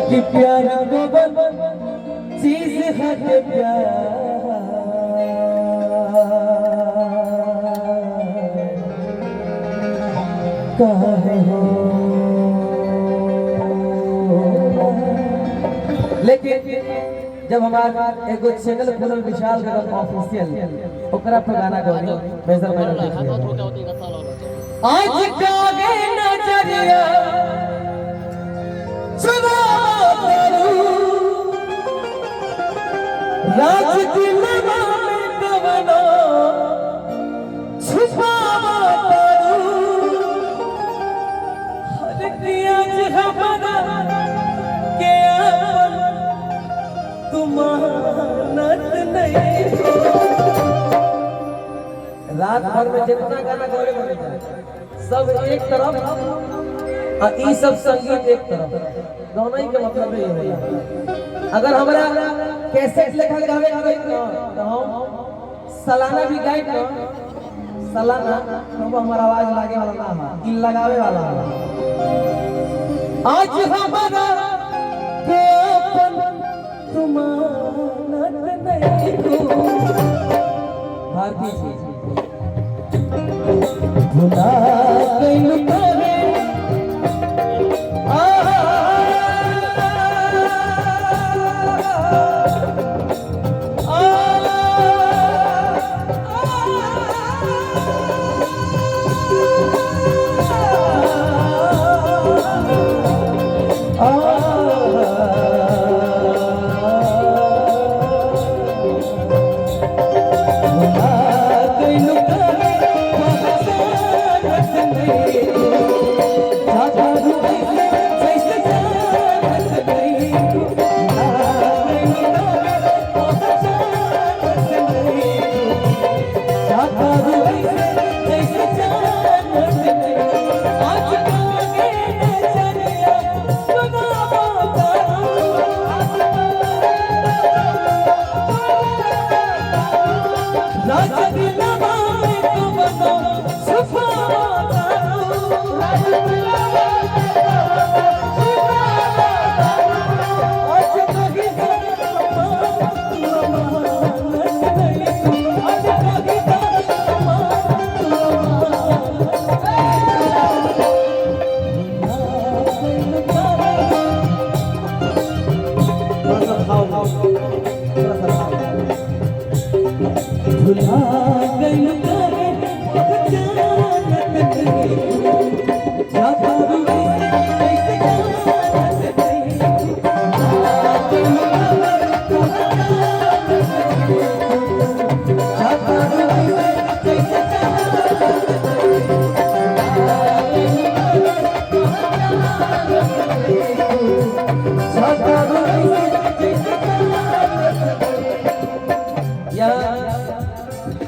कि प्यार को चीज है प्यार काहे हो। लेकिन जब हमारा एगो चैनल खुलल विशाल गगन ऑफिशियल ओकरा पर गाना गौनी मेजरमेंट देखिए। आज कागे नजरिया चुरा राज दिलवा में कवनो छुपावा तारू हर आज हमारा के तुमानत नहीं। रात भर में जितना गाना गौरे बने सब एक तरफ और ई सब संगीत एक तरफ, दोनों ही का मतलब ये है। अगर हमारा कैसेट लेखा गावे तो हम सालाना भी गाए तो सालाना तो हमारा आवाज लागे वाला ना है, इन लगावे वाला है। आज हमारा के अपन तुमानत नहीं को भारती जी भुला गइल करे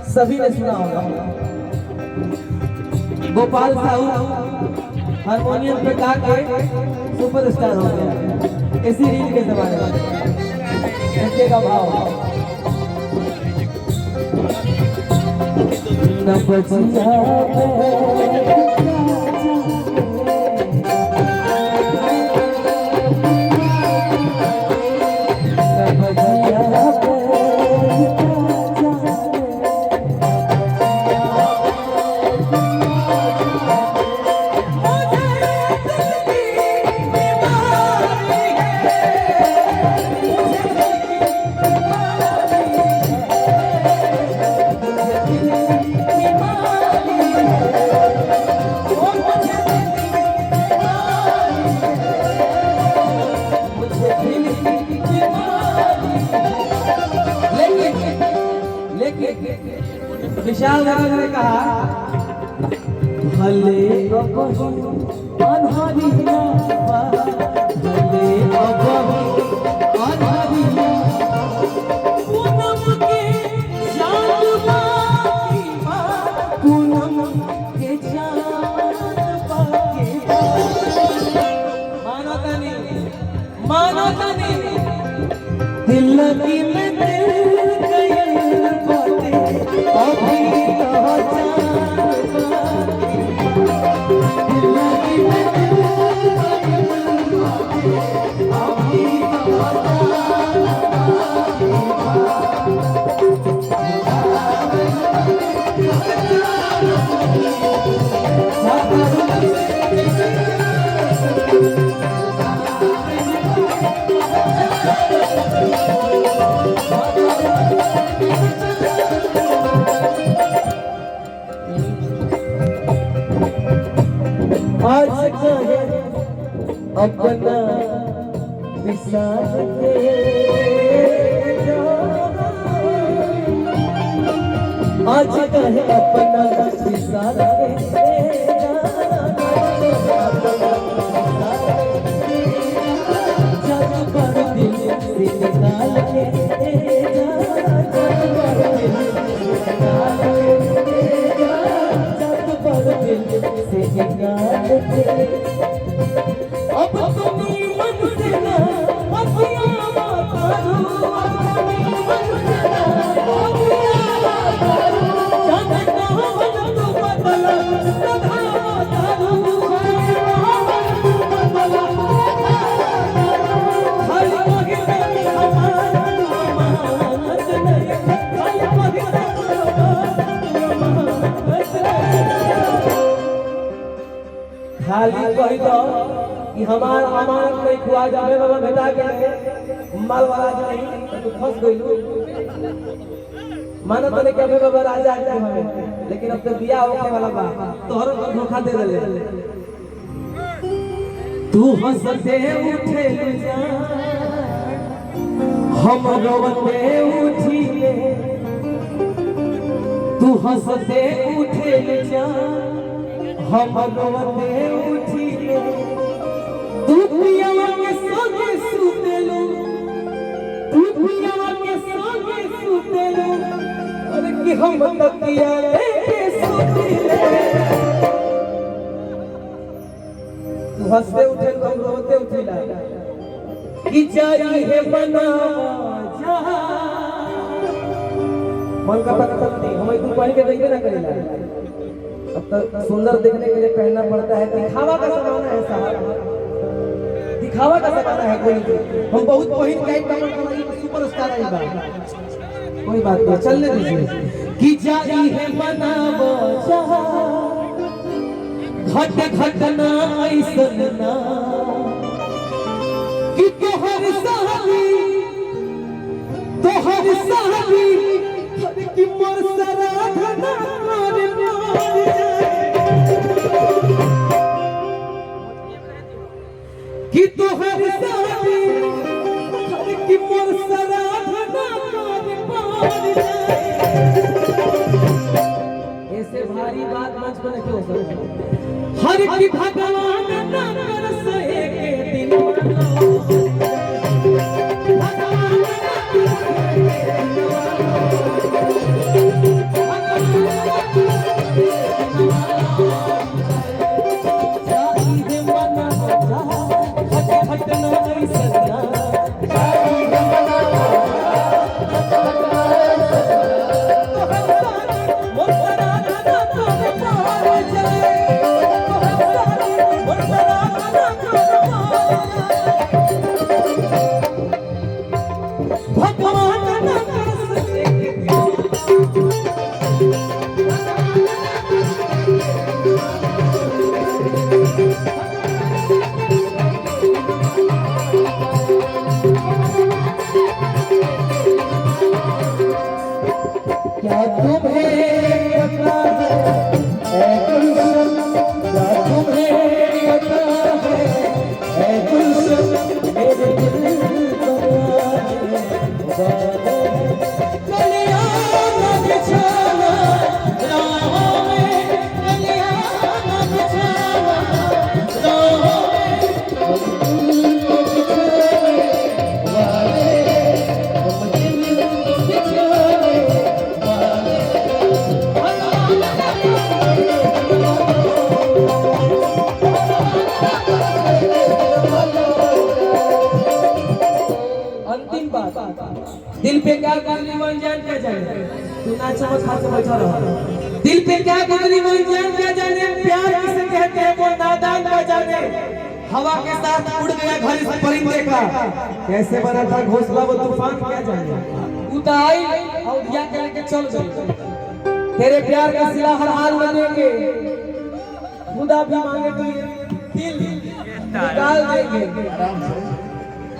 सभी ने सुना होगा गोपाल साहू हारमोनियम पे गा के सुपरस्टार हो गया इसी रील के जमाने में। देखिएगा भाव न बचिया विशाल गगन ने कहा भले अनहरिया भले अनहरिया पूनम के चांद बाकी पूनम के चांद बाकी मानो तनी दिल लगी में दिल गयल बातें अभी तो आज कहे अपना विसार के आज कहे अपना विसार के जब पर दिल से निकाल के से निकाल के अब अपनी मन से ना अखियां मारू अपनी मन से ना अखियां मारू जाने कहां तू बदला सदा मारू बदला खाली मगे हमारा अमानत नहीं खाली मगे खाली कह दो कि हमार अमानत नहीं खुआ जावे बाबा बेटा के माल वाला नहीं तो फंस गइलू मानत नहीं के बाबा राजा के हमें लेकिन अब तो बियाह होने वाला बा तोहर को धोखा दे देले तू हंसते उठे जा हम रोते उठिए तू हंसते उठे जा हम रोते उठिए तू पियावा के संगे सुतेलो तू पियावा के संगे सुतेलो अरे कि हम तकिया लेके सुतेले तू हंसते उठे हम रोते उठिला कि जाई है बनावा जा मन का पता नहीं हम तू पहन के देखबे ना करेला अब तो सुंदर देखने के लिए पहनना पड़ता है दिखावा का जमाना है साहब दिखावा का जमाना है कोई हम बहुत पहन के सुपरस्टार आई बा कोई बात नहीं चलने दीजिए कि जाई है मनावा चाह घट घटना ऐसन ना कि तोहर साहबी कि मोर सराधना मारे कि तोहर साथी कि मोर सराधना कर पार जाए ऐसे भारी बात मंच पर क्यों कर हर की भगवान ना कर सहे के दिन भगवान ना कर क्या तुम्हें पता है गुलशन क्या तुम्हें पता है गुलशन मेरे दिल पर कलियां न बिछाना राहों में कलियां न बिछाना राहों में दिल पे क्या गुजरी मन जान क्या जाने तू ना चमक खा के बैठा रहा दिल पे क्या गुजरी मन जान क्या जाने प्यार किसे कहते हैं वो नादान का जाने हवा के साथ उड़ गया घर इस परिंदे का कैसे बना था घोंसला वो तूफान क्या जाने उताई और दिया के लेके चल गई तेरे प्यार का सिला हर हाल में देंगे खुदा भी मांगे तो दिल निकाल देंगे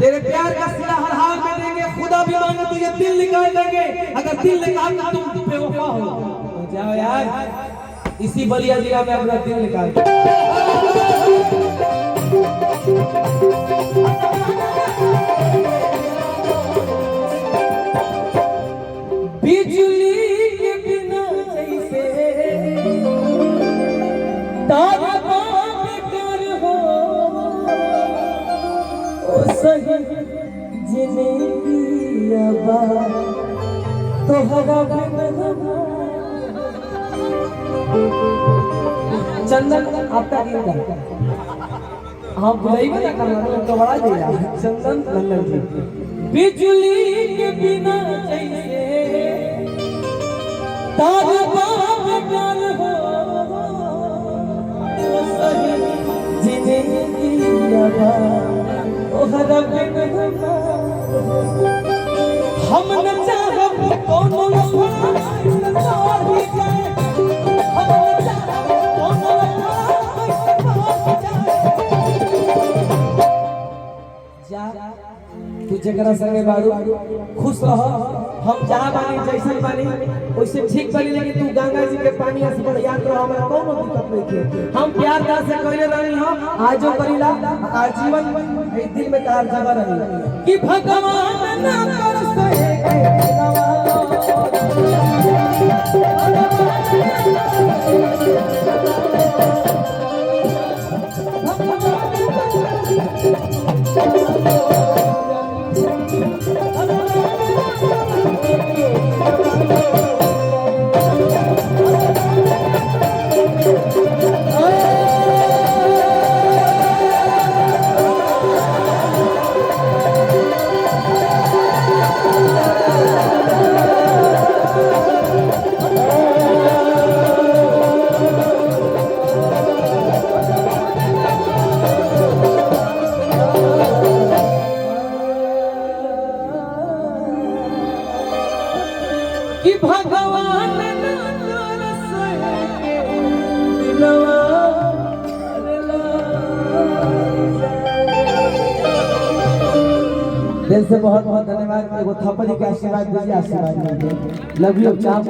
तेरे प्यार का सिला हर हाल में देंगे खुदा भी मांगे तो ये दिल निकाल देंगे अगर दिल निकाल तो तुम बेवफा हो जाओ यार इसी बलिया जिला में अपना दिल निकाल सही जिंदगी अबा तोहरा बिन चंदन आपका गीत है। हाँ बुलाई में ना करना तो बड़ा दिया चंदन नंदन जी। बिजली के बिना जैसे तार बाप डाल हो सही जिंदगी अबा तोहरा बिन हम न चाहब कोनो लफड़ा नहीं जाए हम न चाहब कोनो लफड़ा जा तू जकरा संगे बाड़ू खुश रह। हम जहाँ बानी जैसन बानी वैसे ठीक बानी, लेकिन तू गंगा जी के पानी से बड़ याद रह, हमरा कोनो दिक्कत नहीं है। हम प्यार दास से कइले रही हम आजो करिला आजीवन ए दिल में तार जगह रही कि भगवान ना कर सहे के कि भगवान ना कर सके दिलवा दिल से बहुत बहुत धन्यवाद। एगो थप्पड़ी के आशीर्वाद दीजिए, आशीर्वाद दीजिए। लव यू चाप।